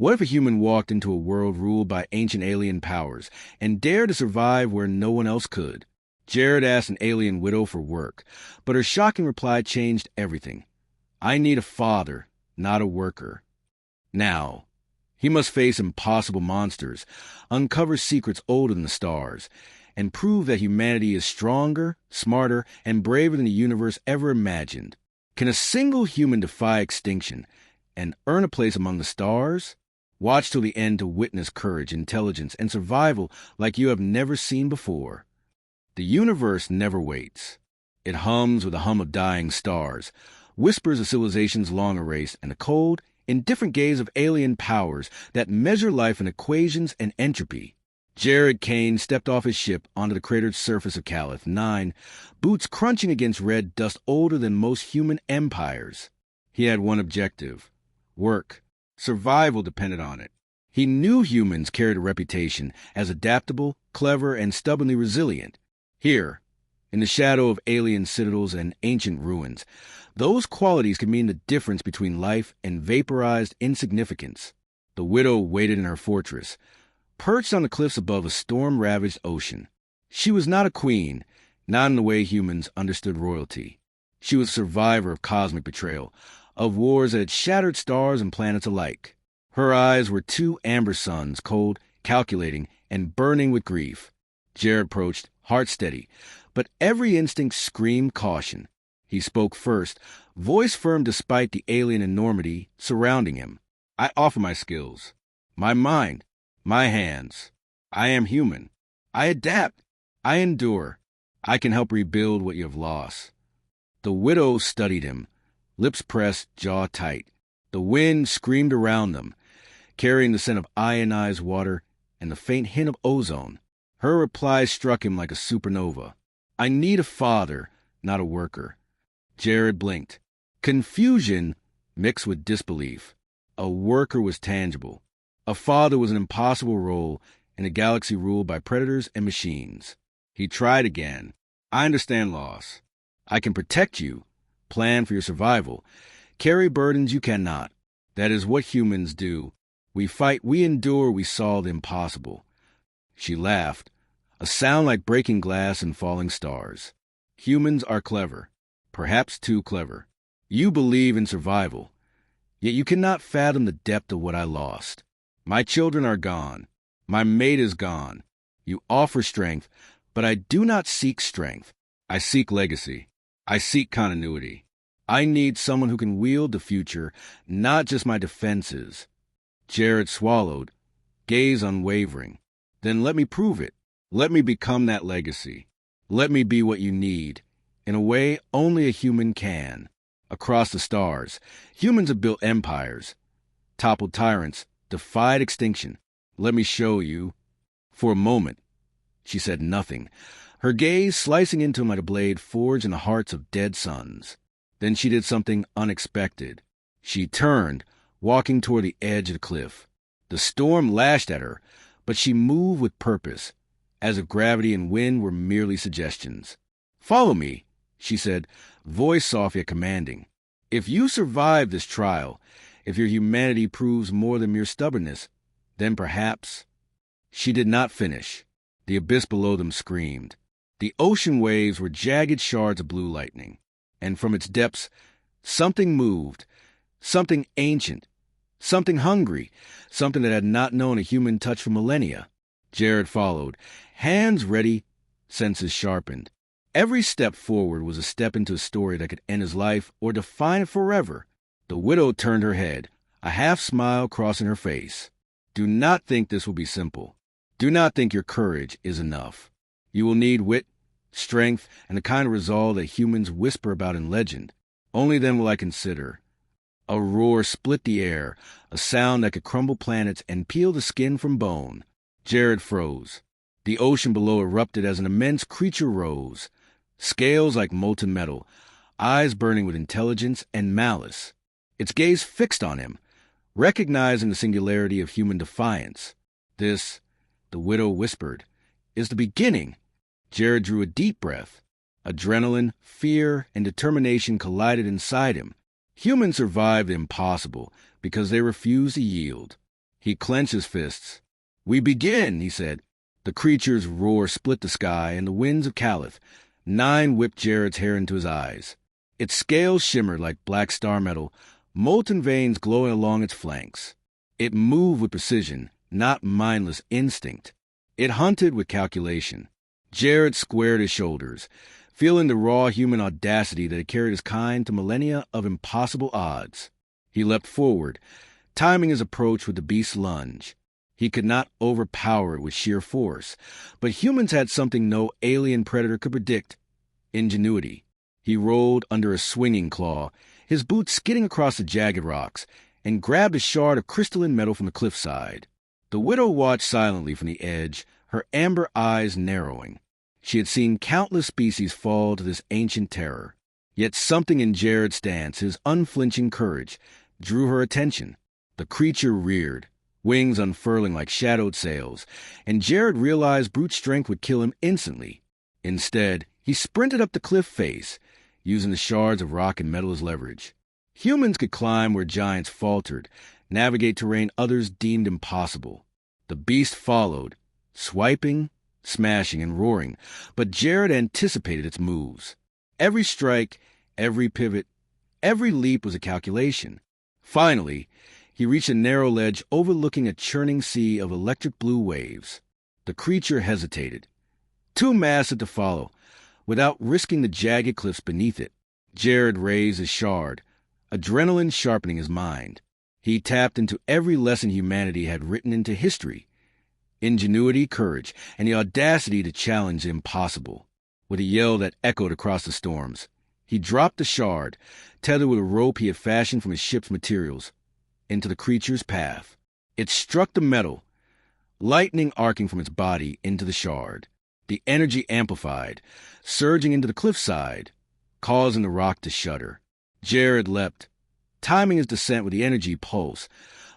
What if a human walked into a world ruled by ancient alien powers and dared to survive where no one else could? Jared asked an alien widow for work, but her shocking reply changed everything. I need a father, not a worker. Now, he must face impossible monsters, uncover secrets older than the stars, and prove that humanity is stronger, smarter, and braver than the universe ever imagined. Can a single human defy extinction and earn a place among the stars? Watch till the end to witness courage, intelligence, and survival like you have never seen before. The universe never waits. It hums with the hum of dying stars, whispers of civilizations long erased, and the cold, indifferent gaze of alien powers that measure life in equations and entropy. Jared Kane stepped off his ship onto the cratered surface of Caliph 9, boots crunching against red dust older than most human empires. He had one objective: work. Survival depended on it. He knew humans carried a reputation as adaptable, clever, and stubbornly resilient. Here, in the shadow of alien citadels and ancient ruins, those qualities could mean the difference between life and vaporized insignificance. The widow waited in her fortress, perched on the cliffs above a storm-ravaged ocean. She was not a queen, not in the way humans understood royalty. She was a survivor of cosmic betrayal, of wars that had shattered stars and planets alike. Her eyes were two amber suns, cold, calculating, and burning with grief. Jared approached, heart steady, but every instinct screamed caution. He spoke first, voice firm despite the alien enormity surrounding him. I offer my skills, my mind, my hands. I am human. I adapt. I endure. I can help rebuild what you have lost. The widow studied him, lips pressed, jaw tight. The wind screamed around them, carrying the scent of ionized water and the faint hint of ozone. Her reply struck him like a supernova. I need a father, not a worker. Jared blinked. Confusion mixed with disbelief. A worker was tangible. A father was an impossible role in a galaxy ruled by predators and machines. He tried again. I understand loss. I can protect you, plan for your survival, carry burdens you cannot. That is what humans do. We fight, we endure, we solve the impossible. She laughed, a sound like breaking glass and falling stars. Humans are clever, perhaps too clever. You believe in survival, yet you cannot fathom the depth of what I lost. My children are gone. My mate is gone. You offer strength, but I do not seek strength. I seek legacy. I seek continuity. I need someone who can wield the future, not just my defenses. Jared swallowed, gaze unwavering. Then let me prove it. Let me become that legacy. Let me be what you need, in a way only a human can. Across the stars, humans have built empires, toppled tyrants, defied extinction. Let me show you. For a moment, she said nothing, her gaze slicing into him like a blade forged in the hearts of dead suns. Then she did something unexpected. She turned, walking toward the edge of the cliff. The storm lashed at her, but she moved with purpose, as if gravity and wind were merely suggestions. Follow me, she said, voice soft yet commanding. If you survive this trial, if your humanity proves more than mere stubbornness, then perhaps... She did not finish. The abyss below them screamed. The ocean waves were jagged shards of blue lightning, and from its depths something moved, something ancient, something hungry, something that had not known a human touch for millennia. Jared followed, hands ready, senses sharpened. Every step forward was a step into a story that could end his life or define it forever. The widow turned her head, a half-smile crossing her face. Do not think this will be simple. Do not think your courage is enough. You will need wit, strength, and the kind of resolve that humans whisper about in legend. Only then will I consider. A roar split the air, a sound that could crumble planets and peel the skin from bone. Jared froze. The ocean below erupted as an immense creature rose, scales like molten metal, eyes burning with intelligence and malice. Its gaze fixed on him, recognizing the singularity of human defiance. This, the widow whispered, is the beginning. Jared drew a deep breath. Adrenaline, fear, and determination collided inside him. Humans survived the impossible because they refused to yield. He clenched his fists. "We begin," he said. The creature's roar split the sky, and the winds of Caliph. 9 whipped Jared's hair into his eyes. Its scales shimmered like black star metal, molten veins glowing along its flanks. It moved with precision, not mindless instinct. It hunted with calculation. Jared squared his shoulders, feeling the raw human audacity that had carried his kind to millennia of impossible odds. He leapt forward, timing his approach with the beast's lunge. He could not overpower it with sheer force, but humans had something no alien predator could predict: ingenuity. He rolled under a swinging claw, his boots skidding across the jagged rocks, and grabbed a shard of crystalline metal from the cliffside. The widow watched silently from the edge, her amber eyes narrowing. She had seen countless species fall to this ancient terror. Yet something in Jared's stance, his unflinching courage, drew her attention. The creature reared, wings unfurling like shadowed sails, and Jared realized brute strength would kill him instantly. Instead, he sprinted up the cliff face, using the shards of rock and metal as leverage. Humans could climb where giants faltered, navigate terrain others deemed impossible. The beast followed, swiping, smashing, and roaring, but Jared anticipated its moves. Every strike, every pivot, every leap was a calculation. Finally, he reached a narrow ledge overlooking a churning sea of electric blue waves. The creature hesitated, too massive to follow, without risking the jagged cliffs beneath it. Jared raised his shard, adrenaline sharpening his mind. He tapped into every lesson humanity had written into history: ingenuity, courage, and the audacity to challenge the impossible. With a yell that echoed across the storms, he dropped the shard, tethered with a rope he had fashioned from his ship's materials, into the creature's path. It struck the metal, lightning arcing from its body into the shard. The energy amplified, surging into the cliffside, causing the rock to shudder. Jared leapt, timing his descent with the energy pulse,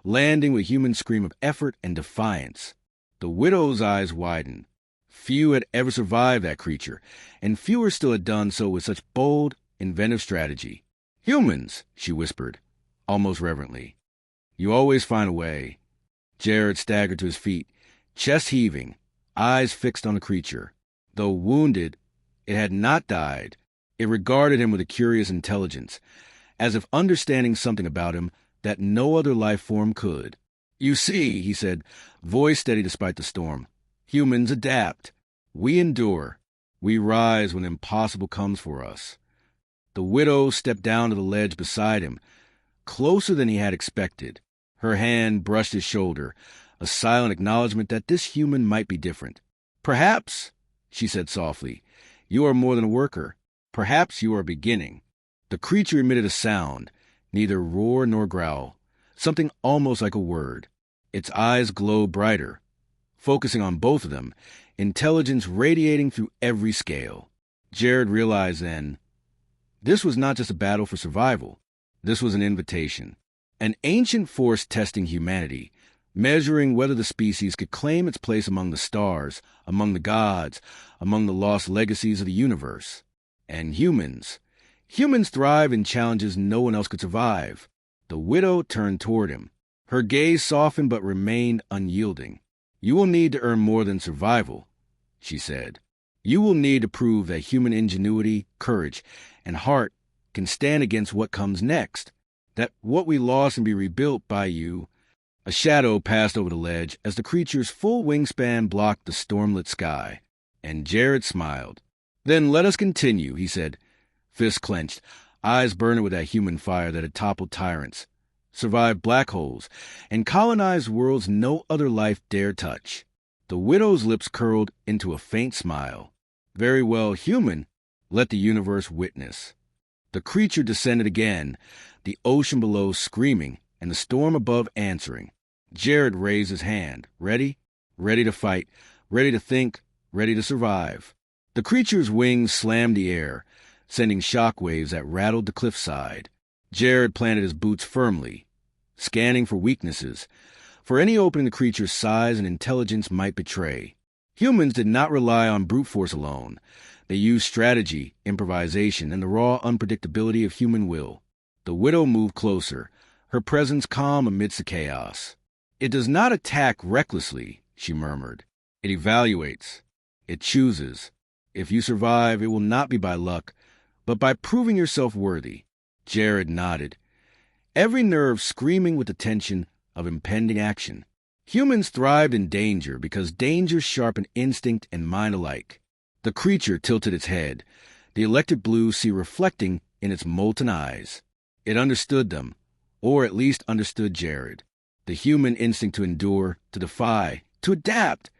landing with a human scream of effort and defiance. The widow's eyes widened. Few had ever survived that creature, and fewer still had done so with such bold, inventive strategy. "Humans," she whispered, almost reverently. "You always find a way." Jared staggered to his feet, chest heaving, eyes fixed on the creature. Though wounded, it had not died. It regarded him with a curious intelligence, as if understanding something about him that no other life form could. "You see," he said, voice steady despite the storm, "humans adapt. We endure. We rise when impossible comes for us." The widow stepped down to the ledge beside him, closer than he had expected. Her hand brushed his shoulder, a silent acknowledgement that this human might be different. "Perhaps," she said softly, "you are more than a worker. Perhaps you are beginning." The creature emitted a sound, neither roar nor growl, something almost like a word. Its eyes glowed brighter, focusing on both of them, intelligence radiating through every scale. Jared realized then, this was not just a battle for survival. This was an invitation. An ancient force testing humanity, measuring whether the species could claim its place among the stars, among the gods, among the lost legacies of the universe. And humans thrive in challenges no one else could survive. The widow turned toward him. Her gaze softened but remained unyielding. "You will need to earn more than survival," she said. "You will need to prove that human ingenuity, courage, and heart can stand against what comes next, that what we lost can be rebuilt by you." A shadow passed over the ledge as the creature's full wingspan blocked the stormlit sky, and Jared smiled. "Then let us continue," he said, fists clenched, eyes burning with that human fire that had toppled tyrants, survived black holes, and colonized worlds no other life dared touch. The widow's lips curled into a faint smile. "Very well, human, let the universe witness." The creature descended again, the ocean below screaming, and the storm above answering. Jared raised his hand, ready to fight, ready to think, ready to survive. The creature's wings slammed the air, sending shockwaves that rattled the cliffside. Jared planted his boots firmly, scanning for weaknesses, for any opening the creature's size and intelligence might betray. Humans did not rely on brute force alone. They used strategy, improvisation, and the raw unpredictability of human will. The widow moved closer, her presence calm amidst the chaos. It does not attack recklessly, she murmured. It evaluates. It chooses. If you survive, it will not be by luck, but by proving yourself worthy. Jared nodded, every nerve screaming with the tension of impending action. Humans thrived in danger because danger sharpened instinct and mind alike. The creature tilted its head, the electric blue sea reflecting in its molten eyes. It understood them, or at least understood Jared. The human instinct to endure, to defy, to adapt.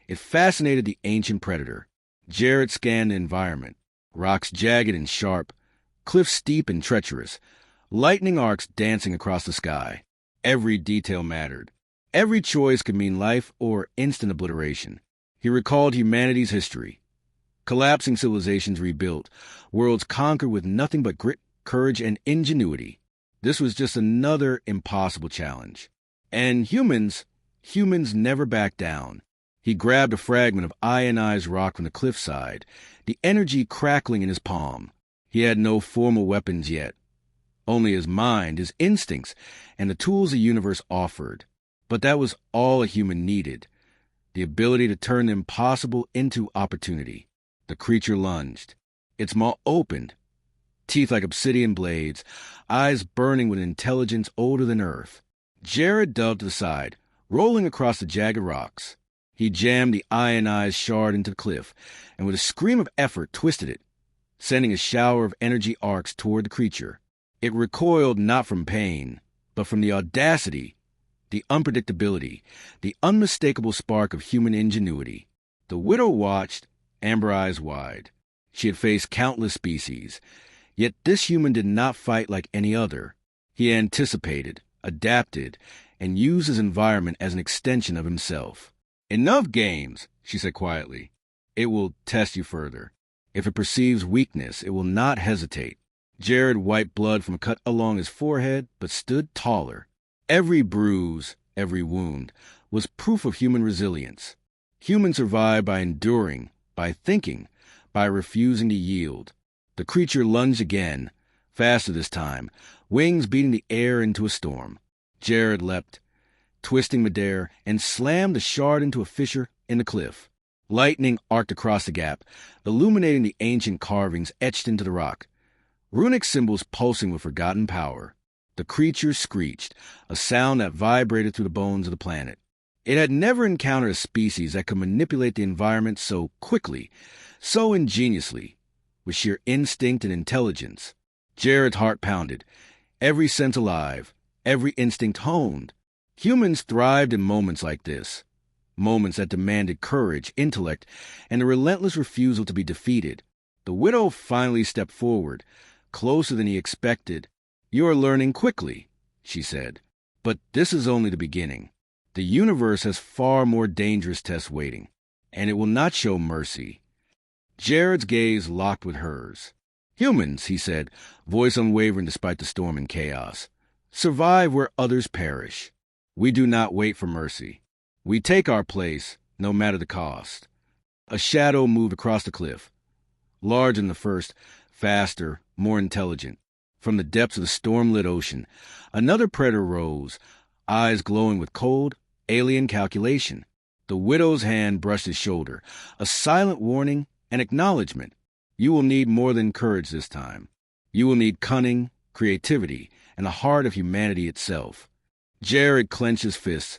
It fascinated the ancient predator. Jared scanned the environment. Rocks jagged and sharp, cliffs steep and treacherous, lightning arcs dancing across the sky. Every detail mattered. Every choice could mean life or instant obliteration. He recalled humanity's history. Collapsing civilizations rebuilt, worlds conquered with nothing but grit, courage, and ingenuity. This was just another impossible challenge. And humans never backed down. He grabbed a fragment of ionized rock from the cliffside, the energy crackling in his palm. He had no formal weapons yet. Only his mind, his instincts, and the tools the universe offered. But that was all a human needed, the ability to turn the impossible into opportunity. The creature lunged. Its maw opened, teeth like obsidian blades, eyes burning with intelligence older than Earth. Jared dove to the side, rolling across the jagged rocks. He jammed the ionized shard into the cliff, and with a scream of effort twisted it, sending a shower of energy arcs toward the creature. It recoiled not from pain, but from the audacity, the unpredictability, the unmistakable spark of human ingenuity. The widow watched, amber eyes wide. She had faced countless species, yet this human did not fight like any other. He anticipated, adapted, and used his environment as an extension of himself. Enough games, she said quietly. It will test you further. If it perceives weakness, it will not hesitate. Jared wiped blood from a cut along his forehead, but stood taller. Every bruise, every wound, was proof of human resilience. Humans survived by enduring, by thinking, by refusing to yield. The creature lunged again, faster this time, wings beating the air into a storm. Jared leapt, twisting midair, and slammed the shard into a fissure in the cliff. Lightning arced across the gap, illuminating the ancient carvings etched into the rock. Runic symbols pulsing with forgotten power. The creature screeched, a sound that vibrated through the bones of the planet. It had never encountered a species that could manipulate the environment so quickly, so ingeniously, with sheer instinct and intelligence. Jared's heart pounded, every sense alive, every instinct honed. Humans thrived in moments like this, moments that demanded courage, intellect, and a relentless refusal to be defeated. The widow finally stepped forward, closer than he expected. "You are learning quickly," she said, "but this is only the beginning. The universe has far more dangerous tests waiting, and it will not show mercy." Jared's gaze locked with hers. "Humans," he said, voice unwavering despite the storm and chaos, "survive where others perish. We do not wait for mercy. We take our place, no matter the cost." A shadow moved across the cliff, larger than the first, faster, more intelligent. From the depths of the storm-lit ocean, another predator rose, eyes glowing with cold, alien calculation. The widow's hand brushed his shoulder, a silent warning, an acknowledgement. You will need more than courage this time. You will need cunning, creativity, and the heart of humanity itself. Jared clenched his fists,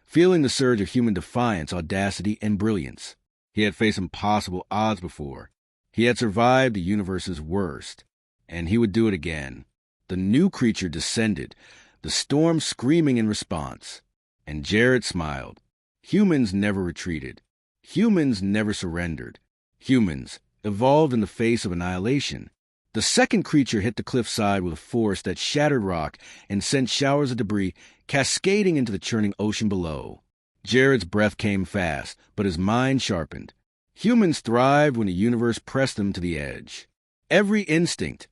feeling the surge of human defiance, audacity, and brilliance. He had faced impossible odds before. He had survived the universe's worst, and he would do it again. The new creature descended, the storm screaming in response. And Jared smiled. Humans never retreated. Humans never surrendered. Humans evolved in the face of annihilation. The second creature hit the cliffside with a force that shattered rock and sent showers of debris cascading into the churning ocean below. Jared's breath came fast, but his mind sharpened. Humans thrived when the universe pressed them to the edge. Every instinct,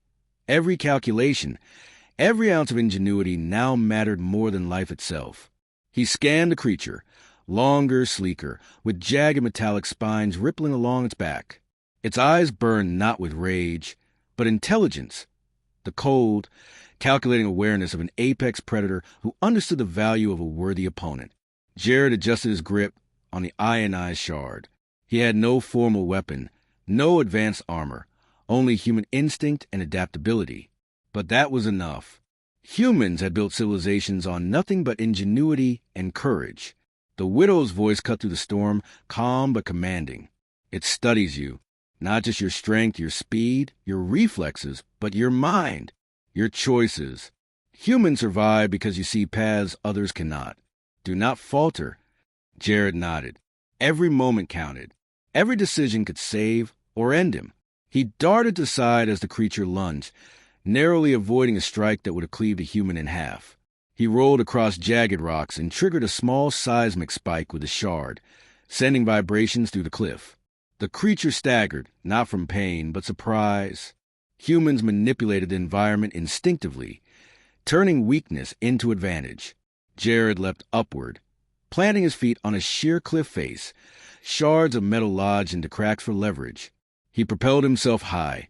every calculation, every ounce of ingenuity now mattered more than life itself. He scanned the creature, longer, sleeker, with jagged metallic spines rippling along its back. Its eyes burned not with rage, but intelligence, The cold, calculating awareness of an apex predator who understood the value of a worthy opponent. Jared adjusted his grip on the ionized shard. He had no formal weapon, no advanced armor, only human instinct and adaptability. But that was enough. Humans had built civilizations on nothing but ingenuity and courage. The widow's voice cut through the storm, calm but commanding. It studies you, not just your strength, your speed, your reflexes, but your mind, your choices. Humans survive because you see paths others cannot. Do not falter. Jared nodded. Every moment counted. Every decision could save or end him. He darted to the side as the creature lunged, narrowly avoiding a strike that would have cleaved a human in half. He rolled across jagged rocks and triggered a small seismic spike with the shard, sending vibrations through the cliff. The creature staggered, not from pain, but surprise. Humans manipulated the environment instinctively, turning weakness into advantage. Jared leapt upward, planting his feet on a sheer cliff face, shards of metal lodged into cracks for leverage. He propelled himself high,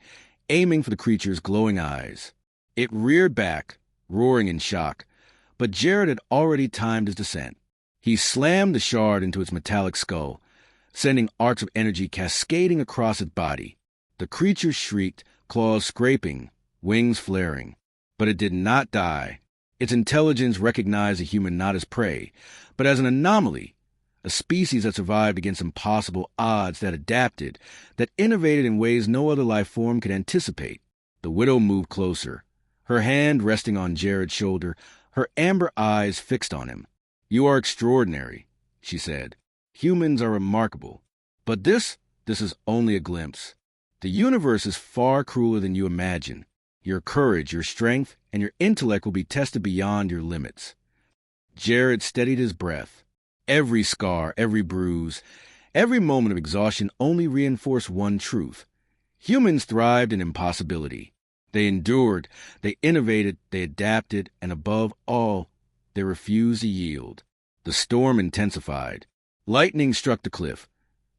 aiming for the creature's glowing eyes. It reared back, roaring in shock, but Jared had already timed his descent. He slammed the shard into its metallic skull, sending arcs of energy cascading across its body. The creature shrieked, claws scraping, wings flaring. But it did not die. Its intelligence recognized a human not as prey, but as an anomaly, a species that survived against impossible odds, that adapted, that innovated in ways no other life form could anticipate. The widow moved closer, her hand resting on Jared's shoulder, her amber eyes fixed on him. "You are extraordinary," she said. "Humans are remarkable. But this is only a glimpse. The universe is far crueler than you imagine. Your courage, your strength, and your intellect will be tested beyond your limits." Jared steadied his breath. Every scar, every bruise, every moment of exhaustion only reinforced one truth. Humans thrived in impossibility. They endured, they innovated, they adapted, and above all, they refused to yield. The storm intensified. Lightning struck the cliff,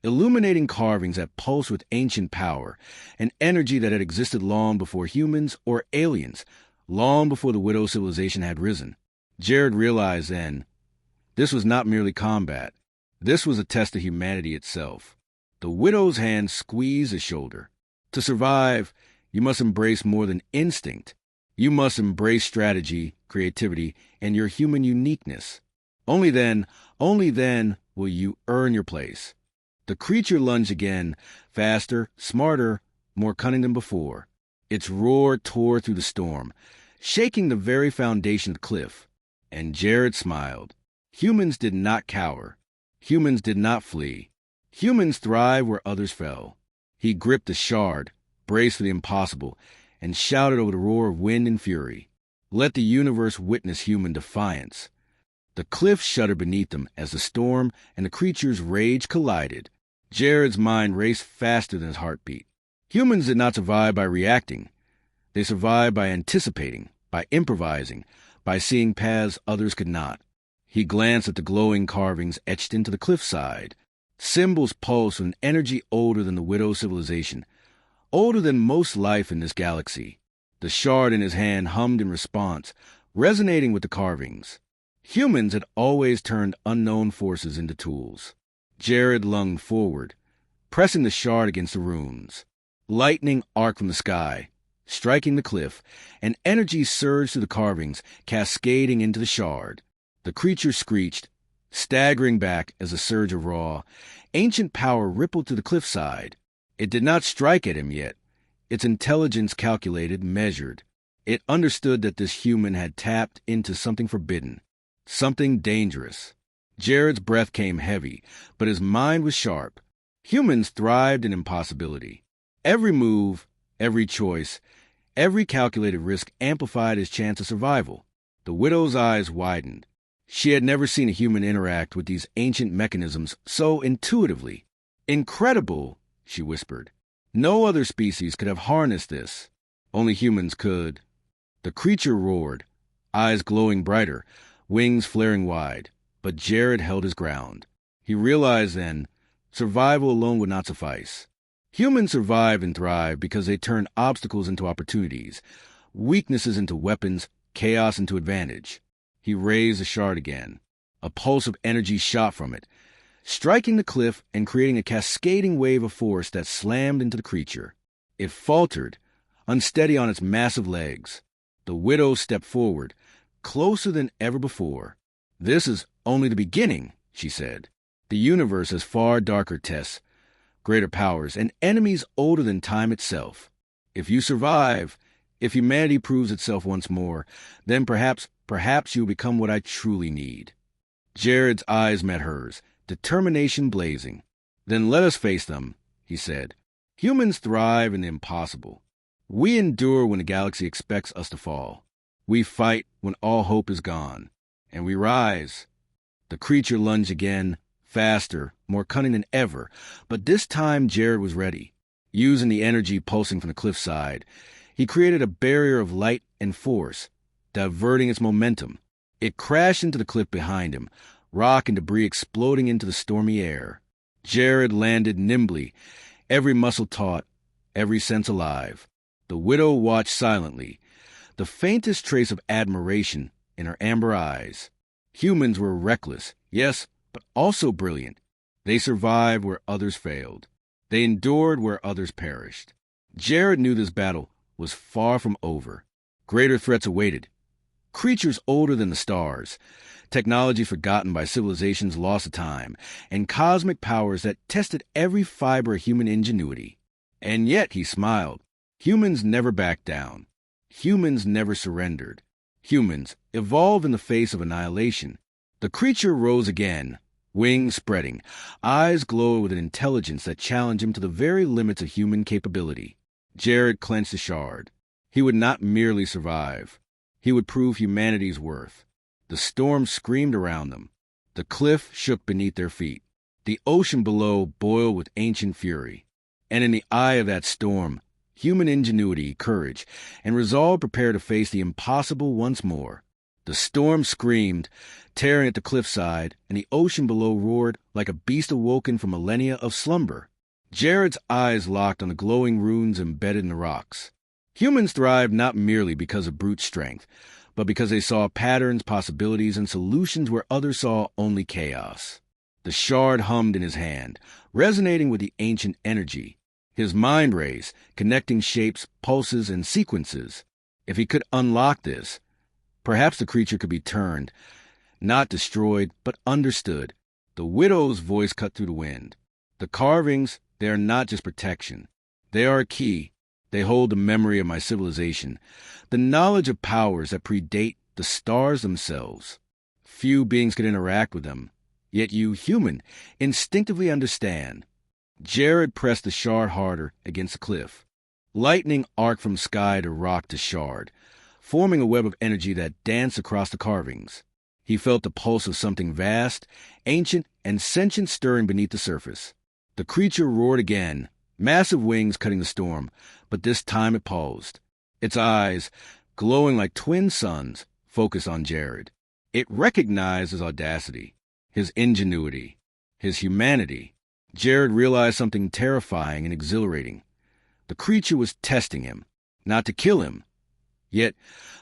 illuminating carvings that pulsed with ancient power, an energy that had existed long before humans or aliens, long before the widow civilization had risen. Jared realized then, this was not merely combat. This was a test of humanity itself. The widow's hand squeezed his shoulder. To survive, you must embrace more than instinct. You must embrace strategy, creativity, and your human uniqueness. Only then will you earn your place. The creature lunged again, faster, smarter, more cunning than before. Its roar tore through the storm, shaking the very foundation of the cliff. And Jared smiled. Humans did not cower. Humans did not flee. Humans thrive where others fell. He gripped the shard, braced for the impossible, and shouted over the roar of wind and fury. Let the universe witness human defiance. The cliff shuddered beneath them as the storm and the creature's rage collided. Jared's mind raced faster than his heartbeat. Humans did not survive by reacting. They survived by anticipating, by improvising, by seeing paths others could not. He glanced at the glowing carvings etched into the cliffside. Symbols pulsed with an energy older than the widow civilization, older than most life in this galaxy. The shard in his hand hummed in response, resonating with the carvings. Humans had always turned unknown forces into tools. Jared lunged forward, pressing the shard against the runes. Lightning arced from the sky, striking the cliff, and energy surged through the carvings, cascading into the shard. The creature screeched, staggering back as a surge of raw, ancient power rippled to the cliffside. It did not strike at him yet. Its intelligence calculated, measured. It understood that this human had tapped into something forbidden, something dangerous. Jared's breath came heavy, but his mind was sharp. Humans thrived in impossibility. Every move, every choice, every calculated risk amplified his chance of survival. The widow's eyes widened. She had never seen a human interact with these ancient mechanisms so intuitively. "Incredible," she whispered. "No other species could have harnessed this. Only humans could." The creature roared, eyes glowing brighter, wings flaring wide. But Jared held his ground. He realized then, survival alone would not suffice. Humans survive and thrive because they turn obstacles into opportunities, weaknesses into weapons, chaos into advantage. He raised the shard again. A pulse of energy shot from it, striking the cliff and creating a cascading wave of force that slammed into the creature. It faltered, unsteady on its massive legs. The widow stepped forward, closer than ever before. "This is only the beginning," she said. "The universe has far darker tests, greater powers, and enemies older than time itself. If you survive, if humanity proves itself once more, then perhaps you'll become what I truly need." Jared's eyes met hers, determination blazing. "Then let us face them," he said. "Humans thrive in the impossible. We endure when the galaxy expects us to fall. We fight when all hope is gone. And we rise." The creature lunged again, faster, more cunning than ever, but this time Jared was ready. Using the energy pulsing from the cliffside, he created a barrier of light and force, diverting its momentum. It crashed into the cliff behind him, rock and debris exploding into the stormy air. Jared landed nimbly, every muscle taut, every sense alive. The widow watched silently, the faintest trace of admiration in her amber eyes. Humans were reckless, yes, but also brilliant. They survived where others failed. They endured where others perished. Jared knew this battle was far from over. Greater threats awaited. Creatures older than the stars, technology forgotten by civilizations lost to time, and cosmic powers that tested every fiber of human ingenuity. And yet, he smiled, humans never backed down. Humans never surrendered. Humans evolved in the face of annihilation. The creature rose again, wings spreading, eyes glowing with an intelligence that challenged him to the very limits of human capability. Jared clenched the shard. He would not merely survive. He would prove humanity's worth. The storm screamed around them. The cliff shook beneath their feet. The ocean below boiled with ancient fury. And in the eye of that storm, human ingenuity, courage, and resolve prepared to face the impossible once more. The storm screamed, tearing at the cliffside, and the ocean below roared like a beast awoken from millennia of slumber. Jared's eyes locked on the glowing runes embedded in the rocks. Humans thrived not merely because of brute strength, but because they saw patterns, possibilities, and solutions where others saw only chaos. The shard hummed in his hand, resonating with the ancient energy. His mind raced, connecting shapes, pulses, and sequences. If he could unlock this, perhaps the creature could be turned, not destroyed, but understood. The widow's voice cut through the wind. "The carvings, they are not just protection. They are a key. They hold the memory of my civilization, the knowledge of powers that predate the stars themselves. Few beings could interact with them, yet you, human, instinctively understand." Jared pressed the shard harder against the cliff. Lightning arced from sky to rock to shard, forming a web of energy that danced across the carvings. He felt the pulse of something vast, ancient, and sentient stirring beneath the surface. The creature roared again, massive wings cutting the storm, but this time it paused. Its eyes, glowing like twin suns, focused on Jared. It recognized his audacity, his ingenuity, his humanity. Jared realized something terrifying and exhilarating. The creature was testing him, not to kill him, yet,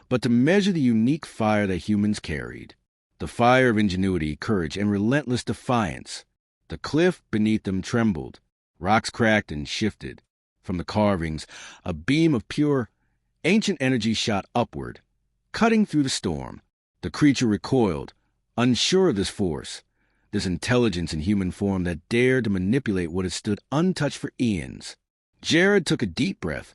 but to measure the unique fire that humans carried. The fire of ingenuity, courage, and relentless defiance. The cliff beneath them trembled. Rocks cracked and shifted. From the carvings, a beam of pure, ancient energy shot upward, cutting through the storm. The creature recoiled, unsure of this force, this intelligence in human form that dared to manipulate what had stood untouched for eons. Jared took a deep breath,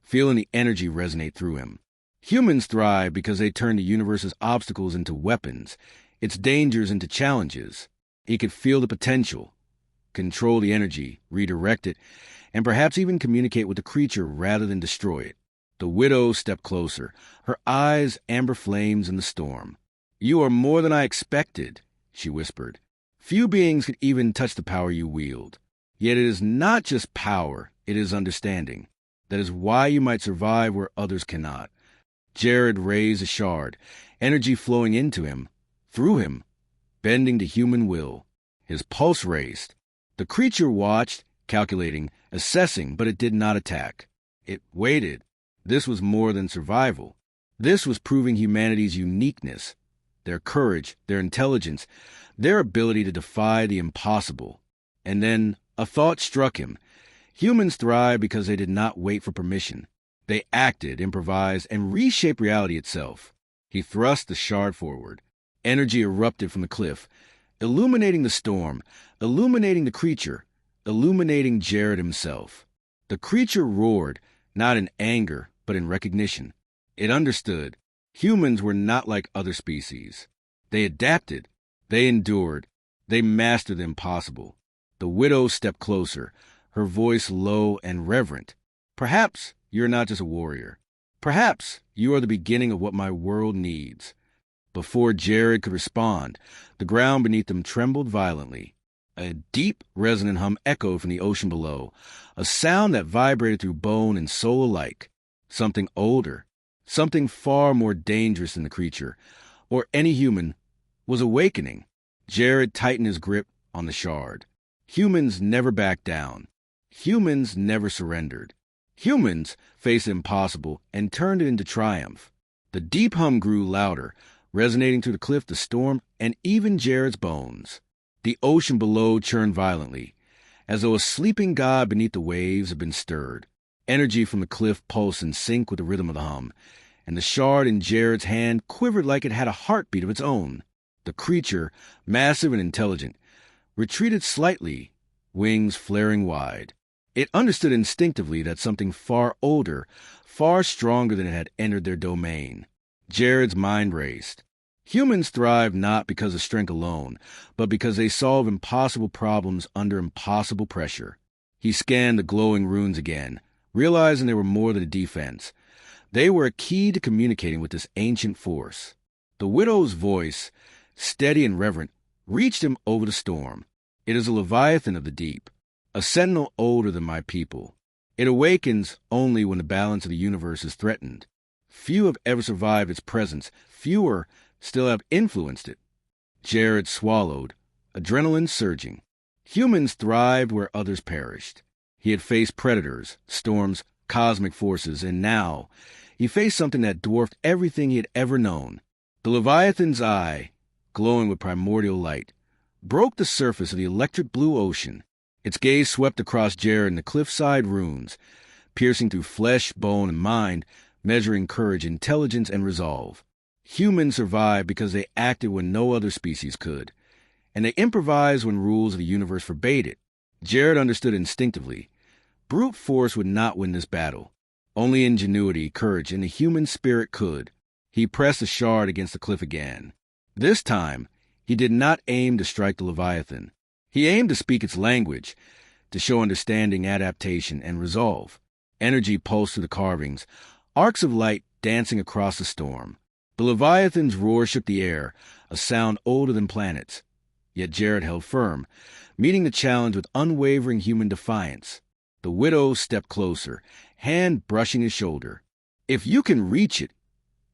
feeling the energy resonate through him. Humans thrive because they turn the universe's obstacles into weapons, its dangers into challenges. He could feel the potential, control the energy, redirect it, and perhaps even communicate with the creature rather than destroy it. The widow stepped closer, her eyes amber flames in the storm. "You are more than I expected," she whispered. "Few beings could even touch the power you wield. Yet it is not just power, it is understanding. That is why you might survive where others cannot." Jared raised a shard, energy flowing into him, through him, bending to human will. His pulse raced. The creature watched, calculating, assessing, but it did not attack. It waited, This was more than survival. This was proving humanity's uniqueness, their courage, their intelligence, their ability to defy the impossible. And then a thought struck him. Humans thrive because they did not wait for permission. They acted, improvised, and reshaped reality itself. He thrust the shard forward. Energy erupted from the cliff, illuminating the storm, illuminating the creature, illuminating Jared himself. The creature roared, not in anger, but in recognition. It understood. Humans were not like other species. They adapted. They endured. They mastered the impossible. The widow stepped closer, her voice low and reverent. Perhaps you're not just a warrior. Perhaps you are the beginning of what my world needs. Before Jared could respond, the ground beneath them trembled violently. A deep, resonant hum echoed from the ocean below, a sound that vibrated through bone and soul alike. Something older, something far more dangerous than the creature, or any human, was awakening. Jared tightened his grip on the shard. Humans never backed down. Humans never surrendered. Humans faced the impossible and turned it into triumph. The deep hum grew louder, resonating through the cliff, the storm, and even Jared's bones. The ocean below churned violently, as though a sleeping god beneath the waves had been stirred. Energy from the cliff pulsed in sync with the rhythm of the hum, and the shard in Jared's hand quivered like it had a heartbeat of its own. The creature, massive and intelligent, retreated slightly, wings flaring wide. It understood instinctively that something far older, far stronger than it had entered their domain. Jared's mind raced. Humans thrive not because of strength alone, but because they solve impossible problems under impossible pressure. He scanned the glowing runes again, realizing they were more than a defense. They were a key to communicating with this ancient force. The widow's voice, steady and reverent, reached him over the storm. It is a leviathan of the deep, a sentinel older than my people. It awakens only when the balance of the universe is threatened. Few have ever survived its presence. Fewer still have influenced it. Jared swallowed, adrenaline surging. Humans thrived where others perished. He had faced predators, storms, cosmic forces, and now he faced something that dwarfed everything he had ever known. The Leviathan's eye, glowing with primordial light, broke the surface of the electric blue ocean. Its gaze swept across Jared and the cliffside ruins, piercing through flesh, bone, and mind, measuring courage, intelligence, and resolve. Humans survived because they acted when no other species could, and they improvised when rules of the universe forbade it. Jared understood instinctively. Brute force would not win this battle. Only ingenuity, courage, and the human spirit could. He pressed the shard against the cliff again. This time, he did not aim to strike the Leviathan. He aimed to speak its language, to show understanding, adaptation, and resolve. Energy pulsed through the carvings, arcs of light dancing across the storm. The Leviathan's roar shook the air, a sound older than planets. Yet Jared held firm, meeting the challenge with unwavering human defiance. The widow stepped closer, hand brushing his shoulder. If you can reach it,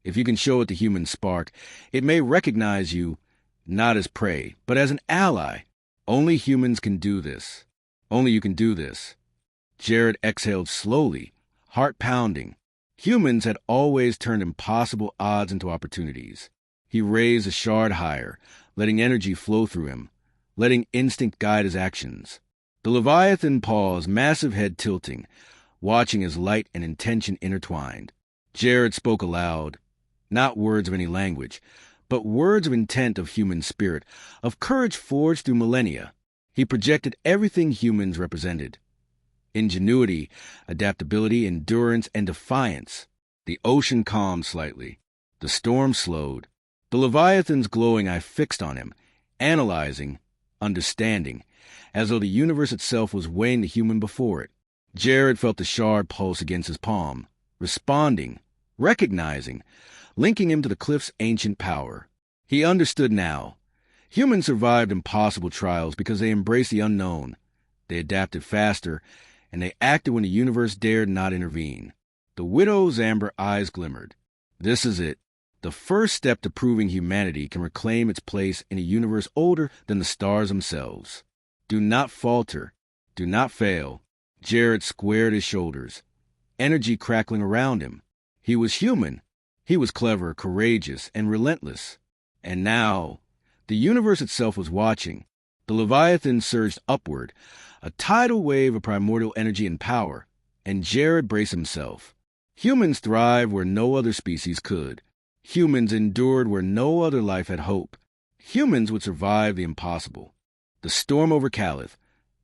if you can show it the human spark, it may recognize you, not as prey, but as an ally. Only humans can do this. Only you can do this. Jared exhaled slowly, heart pounding. Humans had always turned impossible odds into opportunities. He raised the shard higher, letting energy flow through him, letting instinct guide his actions. The Leviathan paused, massive head tilting, watching as light and intention intertwined. Jared spoke aloud, not words of any language, but words of intent of human spirit, of courage forged through millennia. He projected everything humans represented. Ingenuity, adaptability, endurance, and defiance. The ocean calmed slightly. The storm slowed. The Leviathan's glowing eye fixed on him, analyzing, understanding, as though the universe itself was weighing the human before it. Jared felt the shard pulse against his palm, responding, recognizing, linking him to the cliff's ancient power. He understood now. Humans survived impossible trials because they embraced the unknown. They adapted faster, and they acted when the universe dared not intervene. The widow's amber eyes glimmered. This is it. The first step to proving humanity can reclaim its place in a universe older than the stars themselves. Do not falter. Do not fail. Jared squared his shoulders. energy crackling around him. He was human. He was clever, courageous, and relentless. And now, the universe itself was watching. The Leviathan surged upward, a tidal wave of primordial energy and power, and Jared braced himself. Humans thrived where no other species could. Humans endured where no other life had hope. Humans would survive the impossible. The storm over Caliph,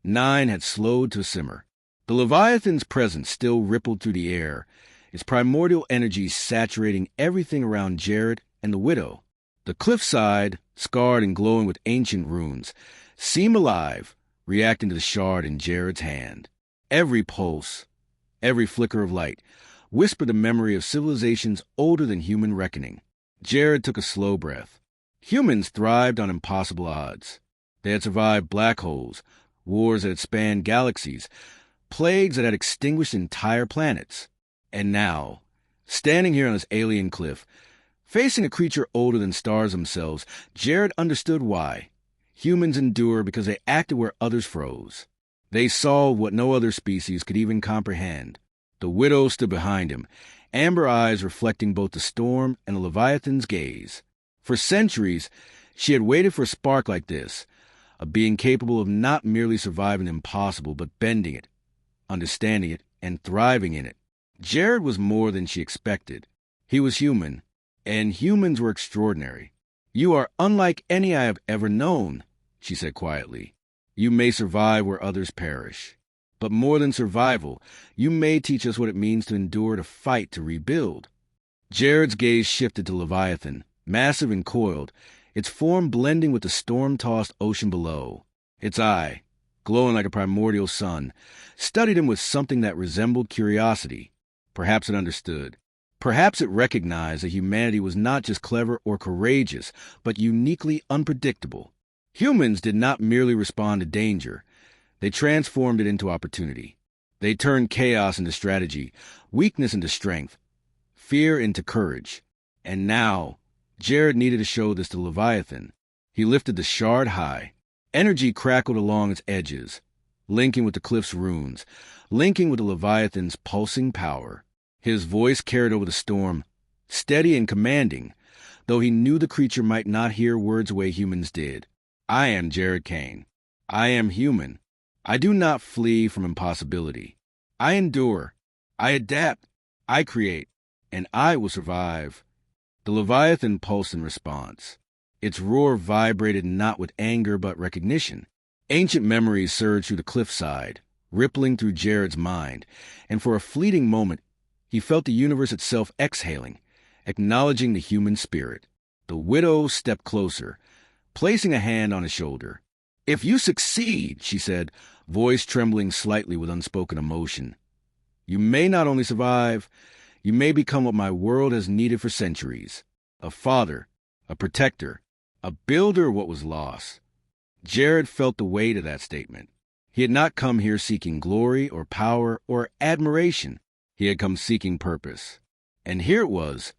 9 had slowed to a simmer. The Leviathan's presence still rippled through the air, its primordial energy saturating everything around Jared and the widow. The cliffside, scarred and glowing with ancient runes, seemed alive, reacting to the shard in Jared's hand. Every pulse, every flicker of light, whispered the memory of civilizations older than human reckoning. Jared took a slow breath. Humans thrived on impossible odds. They had survived black holes, wars that had spanned galaxies, plagues that had extinguished entire planets. And now, standing here on this alien cliff, facing a creature older than stars themselves, Jared understood why. Humans endure because they acted where others froze. They saw what no other species could even comprehend. The widow stood behind him, amber eyes reflecting both the storm and the Leviathan's gaze. For centuries, she had waited for a spark like this, a being capable of not merely surviving the impossible, but bending it, understanding it, and thriving in it. Jared was more than she expected. He was human, and humans were extraordinary. "You are unlike any I have ever known," she said quietly. "You may survive where others perish. But more than survival, you may teach us what it means to endure, to fight, to rebuild." Jared's gaze shifted to Leviathan, massive and coiled, its form blending with the storm-tossed ocean below. Its eye, glowing like a primordial sun, studied him with something that resembled curiosity. Perhaps it understood. Perhaps it recognized that humanity was not just clever or courageous, but uniquely unpredictable. Humans did not merely respond to danger. They transformed it into opportunity. They turned chaos into strategy, weakness into strength, fear into courage. And now, Jared needed to show this to Leviathan. He lifted the shard high. Energy crackled along its edges, linking with the cliff's runes, linking with the Leviathan's pulsing power. His voice carried over the storm, steady and commanding, though he knew the creature might not hear words the way humans did. "I am Jared Kane. I am human. I do not flee from impossibility. I endure. I adapt. I create. And I will survive." The Leviathan pulsed in response. Its roar vibrated not with anger but recognition. Ancient memories surged through the cliffside, rippling through Jared's mind, and for a fleeting moment, he felt the universe itself exhaling, acknowledging the human spirit. The widow stepped closer, placing a hand on his shoulder. "If you succeed," she said, voice trembling slightly with unspoken emotion, "you may not only survive, you may become what my world has needed for centuries. A father, a protector, a builder of what was lost." Jared felt the weight of that statement. He had not come here seeking glory or power or admiration. He had come seeking purpose. And here it was,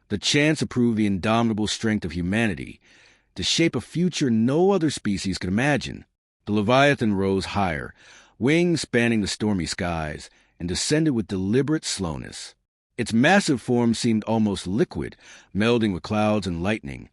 the chance to prove the indomitable strength of humanity, to shape a future no other species could imagine. The Leviathan rose higher, wings spanning the stormy skies, and descended with deliberate slowness. Its massive form seemed almost liquid, melding with clouds and lightning.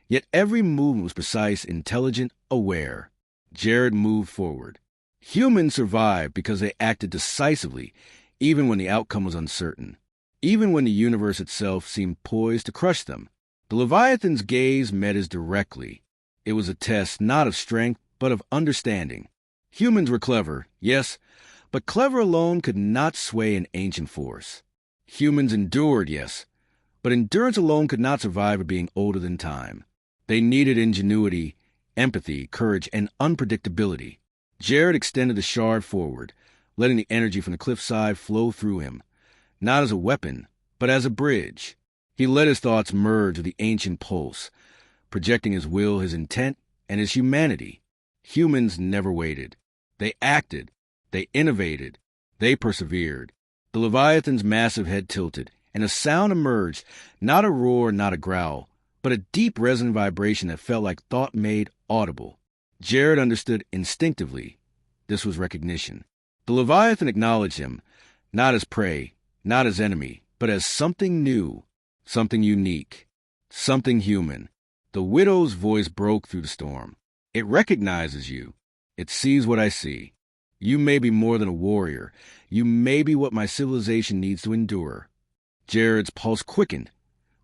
Yet every movement was precise, intelligent, aware. Jared moved forward. Humans survived because they acted decisively, even when the outcome was uncertain, even when the universe itself seemed poised to crush them. The Leviathan's gaze met his directly. It was a test not of strength, but of understanding. Humans were clever, yes, but clever alone could not sway an ancient force. Humans endured, yes, but endurance alone could not survive a being older than time. They needed ingenuity, empathy, courage, and unpredictability. Jared extended the shard forward, letting the energy from the cliffside flow through him, not as a weapon, but as a bridge. He let his thoughts merge with the ancient pulse, projecting his will, his intent, and his humanity. Humans never waited. They acted. They innovated. They persevered. The Leviathan's massive head tilted, and a sound emerged, not a roar, not a growl, but a deep resonant vibration that felt like thought made audible. Jared understood instinctively. This was recognition. The Leviathan acknowledged him, not as prey, not as enemy, but as something new, something unique, something human. The widow's voice broke through the storm. It recognizes you. It sees what I see. You may be more than a warrior. You may be what my civilization needs to endure. Jared's pulse quickened,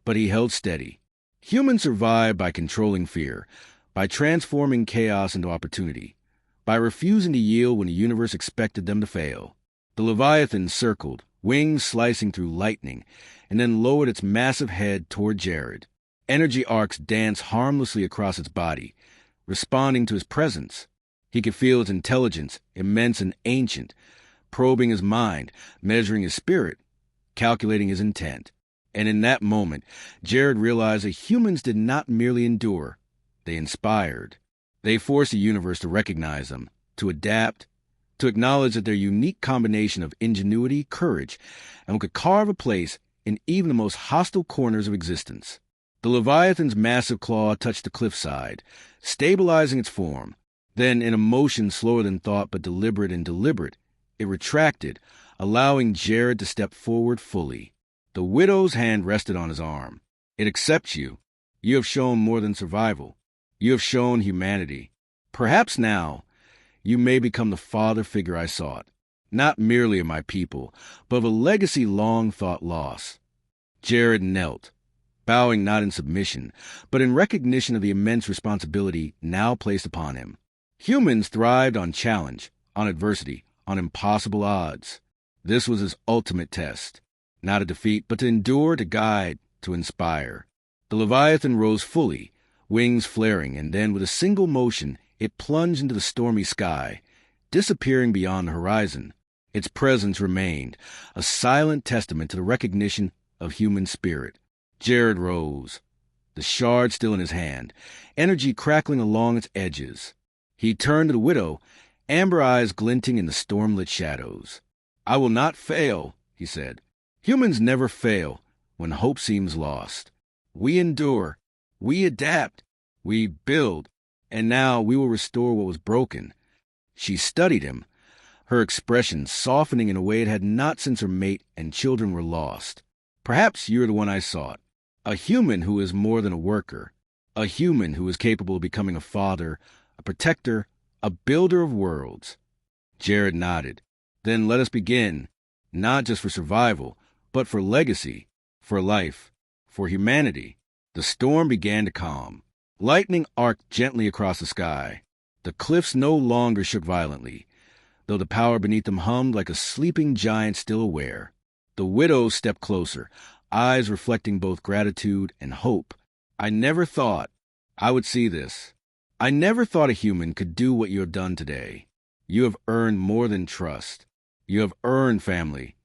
but he held steady. Humans survive by controlling fear, by transforming chaos into opportunity, by refusing to yield when the universe expected them to fail. The Leviathan circled, wings slicing through lightning, and then lowered its massive head toward Jared. Energy arcs danced harmlessly across its body, responding to his presence. He could feel its intelligence, immense and ancient, probing his mind, measuring his spirit, calculating his intent. And in that moment, Jared realized that humans did not merely endure. They inspired. They forced the universe to recognize them, to adapt, to acknowledge that their unique combination of ingenuity, courage, and could carve a place in even the most hostile corners of existence. The Leviathan's massive claw touched the cliffside, stabilizing its form. Then, in a motion slower than thought but deliberate, it retracted, allowing Jared to step forward fully. The widow's hand rested on his arm. It accepts you. You have shown more than survival. You have shown humanity. Perhaps now, you may become the father figure I sought, not merely of my people, but of a legacy long thought lost. Jared knelt, bowing not in submission, but in recognition of the immense responsibility now placed upon him. Humans thrived on challenge, on adversity, on impossible odds. This was his ultimate test. Not a defeat, but to endure, to guide, to inspire. The Leviathan rose fully, wings flaring, and then with a single motion, it plunged into the stormy sky, disappearing beyond the horizon. Its presence remained, a silent testament to the recognition of human spirit. Jared rose, the shard still in his hand, energy crackling along its edges. He turned to the widow, amber eyes glinting in the storm-lit shadows. "I will not fail," he said. "Humans never fail when hope seems lost. We endure, we adapt, we build, and now we will restore what was broken." She studied him, her expression softening in a way it had not since her mate and children were lost. "Perhaps you're the one I sought. A human who is more than a worker. A human who is capable of becoming a father, a protector, a builder of worlds." Jared nodded. "Then let us begin, not just for survival, but for legacy, for life, for humanity." The storm began to calm. Lightning arced gently across the sky. The cliffs no longer shook violently, though the power beneath them hummed like a sleeping giant still aware. The widow stepped closer, eyes reflecting both gratitude and hope. "I never thought I would see this. I never thought a human could do what you have done today. You have earned more than trust. You have earned family."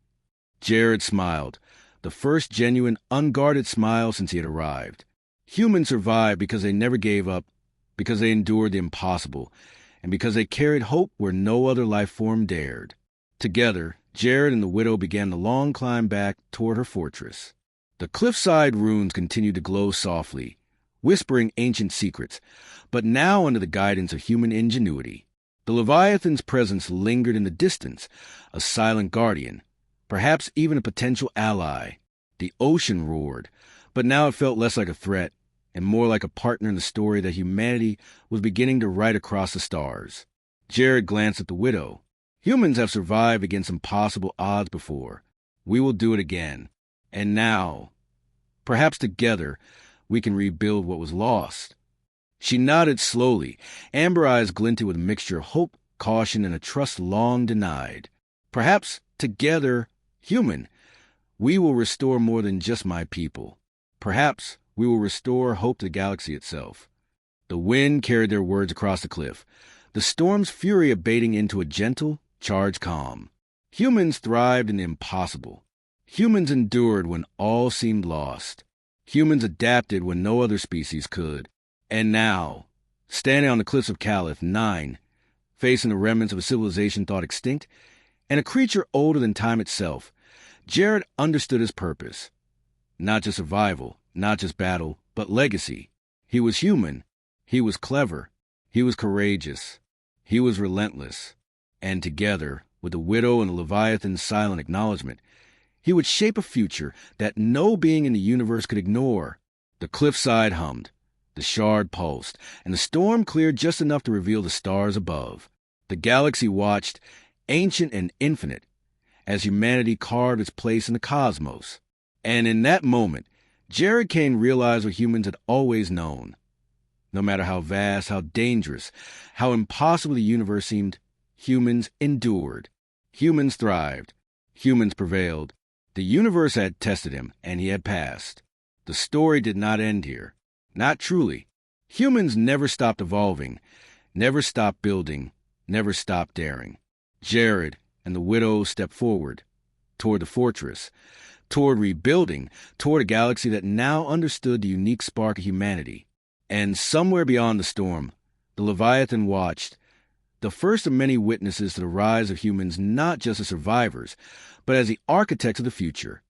Jared smiled, the first genuine, unguarded smile since he had arrived. Humans survived because they never gave up, because they endured the impossible, and because they carried hope where no other life form dared. Together, Jared and the widow began the long climb back toward her fortress. The cliffside ruins continued to glow softly, whispering ancient secrets, but now under the guidance of human ingenuity. The Leviathan's presence lingered in the distance, a silent guardian, perhaps even a potential ally. The ocean roared, but now it felt less like a threat and more like a partner in the story that humanity was beginning to write across the stars. Jared glanced at the widow. "Humans have survived against impossible odds before. We will do it again. And now, perhaps together, we can rebuild what was lost." She nodded slowly, amber eyes glinted with a mixture of hope, caution, and a trust long denied. "Perhaps together, human, we will restore more than just my people. Perhaps we will restore hope to the galaxy itself." The wind carried their words across the cliff, the storm's fury abating into a gentle, charged calm. Humans thrived in the impossible. Humans endured when all seemed lost. Humans adapted when no other species could. And now, standing on the cliffs of Caliph 9, facing the remnants of a civilization thought extinct, and a creature older than time itself, Jared understood his purpose. Not just survival, not just battle, but legacy. He was human. He was clever. He was courageous. He was relentless. And together, with the widow and the Leviathan's silent acknowledgement, He would shape a future that no being in the universe could ignore. The cliffside hummed, the shard pulsed, and the storm cleared just enough to reveal the stars above. The galaxy watched, ancient and infinite, as humanity carved its place in the cosmos. And in that moment, Jared Kane realized what humans had always known. No matter how vast, how dangerous, how impossible the universe seemed, humans endured. Humans thrived. Humans prevailed. The universe had tested him, and he had passed. The story did not end here. Not truly. Humans never stopped evolving, never stopped building, never stopped daring. Jared and the widow stepped forward, toward the fortress, toward rebuilding, toward a galaxy that now understood the unique spark of humanity. And somewhere beyond the storm, the Leviathan watched, the first of many witnesses to the rise of humans not just as survivors, but as the architects of the future.